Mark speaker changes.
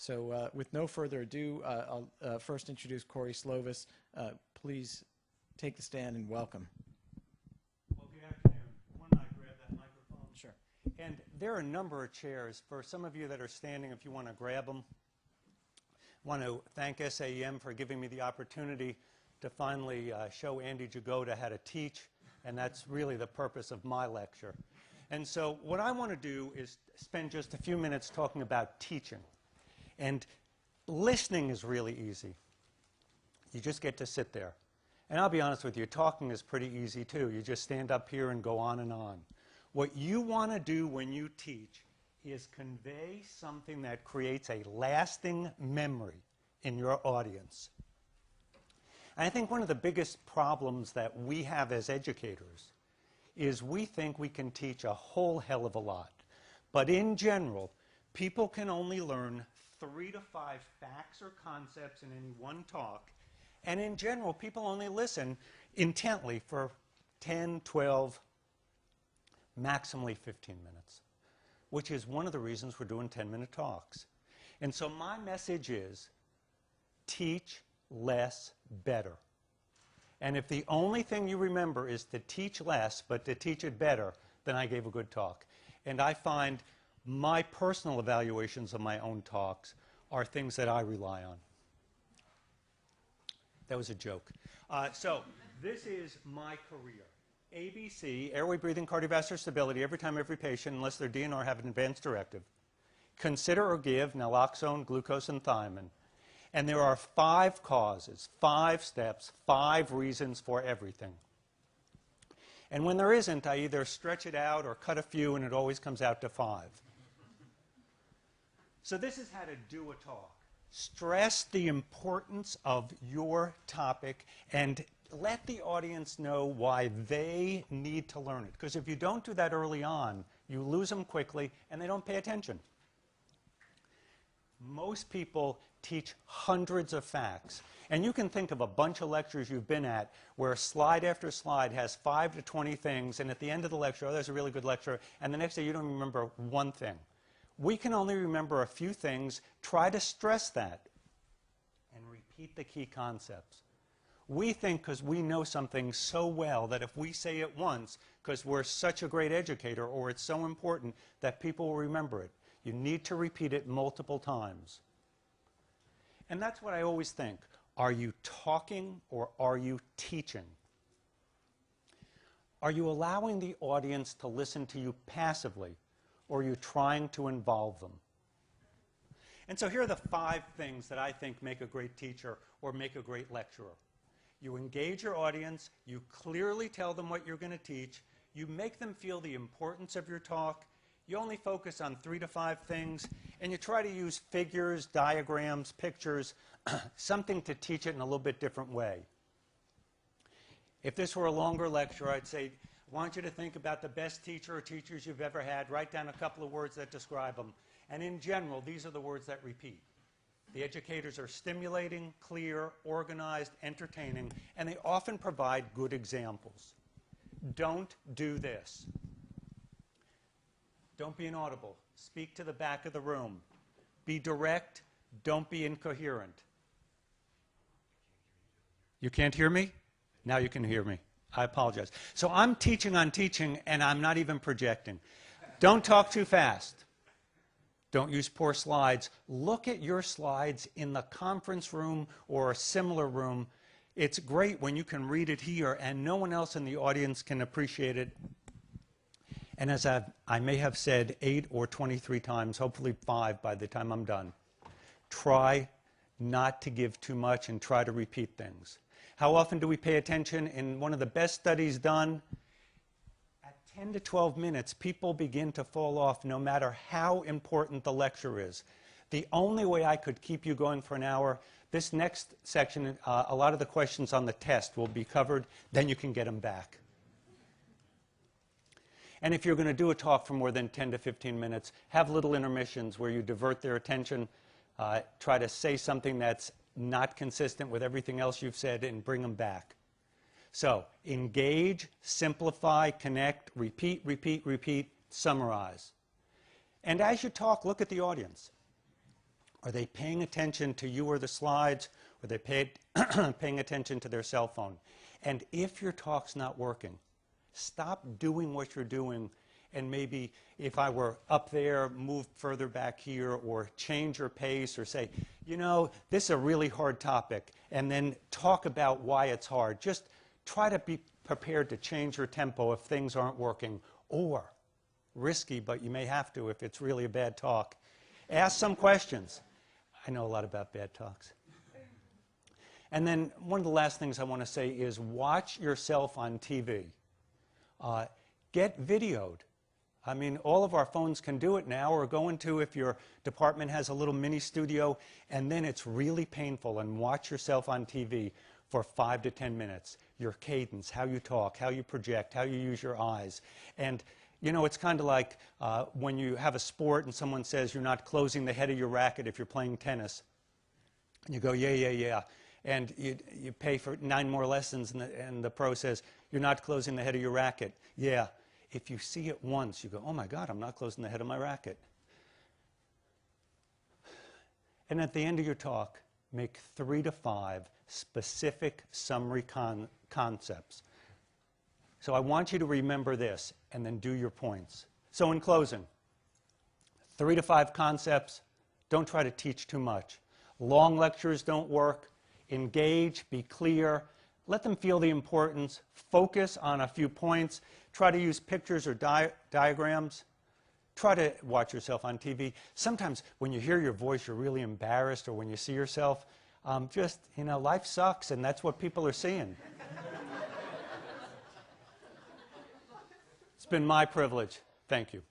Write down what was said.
Speaker 1: So with no further ado, I'll first introduce Corey Slovis. Please take the stand and welcome.
Speaker 2: Well, good afternoon. Why don't I grab that microphone?
Speaker 1: Sure.
Speaker 2: And there are a number of chairs. For some of you that are standing, if you want to grab them, I want to thank SAEM for giving me the opportunity to finally show Andy Jagoda how to teach, and that's really the purpose of my lecture. And so what I want to do is spend just a few minutes talking about teaching. And listening is really easy. You just get to sit there. And I'll be honest with you, talking is pretty easy too. You just stand up here and go on and on. What you want to do when you teach is convey something that creates a lasting memory in your audience. And I think one of the biggest problems that we have as educators is we think we can teach a whole hell of a lot. But in general, people can only learn 3 to 5 facts or concepts in any one talk. And in general, people only listen intently for 10, 12, maximally 15 minutes, which is one of the reasons we're doing 10-minute talks. And so my message is teach less better. And if the only thing you remember is to teach less, but to teach it better, then I gave a good talk. And I find my personal evaluations of my own talks are things that I rely on. That was a joke. So this is my career. ABC, airway, breathing, cardiovascular stability, every time, every patient, unless their DNR have an advanced directive. Consider or give naloxone, glucose, and thiamine. And there are 5 causes, 5 steps, 5 reasons for everything. And when there isn't, I either stretch it out or cut a few, and it always comes out to 5. So this is how to do a talk. Stress the importance of your topic and let the audience know why they need to learn it. Because if you don't do that early on, you lose them quickly and they don't pay attention. Most people teach hundreds of facts. And you can think of a bunch of lectures you've been at where slide after slide has 5 to 20 things, and at the end of the lecture, oh, there's a really good lecture, and the next day you don't remember one thing. We can only remember a few things. Try to stress that and repeat the key concepts. We think because we know something so well that if we say it once, because we're such a great educator or it's so important, that people will remember it. You need to repeat it multiple times. And that's what I always think. Are you talking or are you teaching? Are you allowing the audience to listen to you passively, or are you trying to involve them? And so here are the 5 things that I think make a great teacher or make a great lecturer. You engage your audience, you clearly tell them what you're going to teach, you make them feel the importance of your talk, you only focus on 3 to 5 things, and you try to use figures, diagrams, pictures, something to teach it in a little bit different way. If this were a longer lecture, I'd say, I want you to think about the best teacher or teachers you've ever had. Write down a couple of words that describe them. And in general, these are the words that repeat. The educators are stimulating, clear, organized, entertaining, and they often provide good examples. Don't do this. Don't be inaudible. Speak to the back of the room. Be direct. Don't be incoherent. You can't hear me? Now you can hear me. I apologize. So I'm teaching on teaching, and I'm not even projecting. Don't talk too fast. Don't use poor slides. Look at your slides in the conference room or a similar room. It's great when you can read it here and no one else in the audience can appreciate it. And as I may have said 8 or 23 times, hopefully 5 by the time I'm done, try not to give too much and try to repeat things. How often do we pay attention? In one of the best studies done, at 10 to 12 minutes, people begin to fall off no matter how important the lecture is. The only way I could keep you going for an hour, this next section, a lot of the questions on the test will be covered, then you can get them back. And if you're going to do a talk for more than 10 to 15 minutes, have little intermissions where you divert their attention, try to say something that's not consistent with everything else you've said, and bring them back. So engage, simplify, connect, repeat, repeat, repeat, summarize. And as you talk, look at the audience. Are they paying attention to you or the slides? Or are they paying attention to their cell phone? And if your talk's not working, stop doing what you're doing, and maybe if I were up there, move further back here, or change your pace, or say, you know, this is a really hard topic, and then talk about why it's hard. Just try to be prepared to change your tempo if things aren't working, or risky, but you may have to if it's really a bad talk. Ask some questions. I know a lot about bad talks. And then one of the last things I want to say is watch yourself on TV. Get videoed. I mean, all of our phones can do it now, or go into, if your department has a little mini studio, and then it's really painful, and watch yourself on TV for 5 to 10 minutes. Your cadence, how you talk, how you project, how you use your eyes. And you know, it's kind of like when you have a sport and someone says you're not closing the head of your racket if you're playing tennis. And you go, yeah, yeah, yeah. And you pay for 9 more lessons, and the pro says, you're not closing the head of your racket. Yeah. If you see it once, you go, oh my God, I'm not closing the head of my racket. And at the end of your talk, make 3 to 5 specific summary concepts. So I want you to remember this, and then do your points. So in closing, 3 to 5 concepts. Don't try to teach too much. Long lectures don't work. Engage, be clear. Let them feel the importance. Focus on a few points. Try to use pictures or diagrams. Try to watch yourself on TV. Sometimes when you hear your voice, you're really embarrassed, or when you see yourself, just, you know, life sucks, and that's what people are seeing. It's been my privilege. Thank you.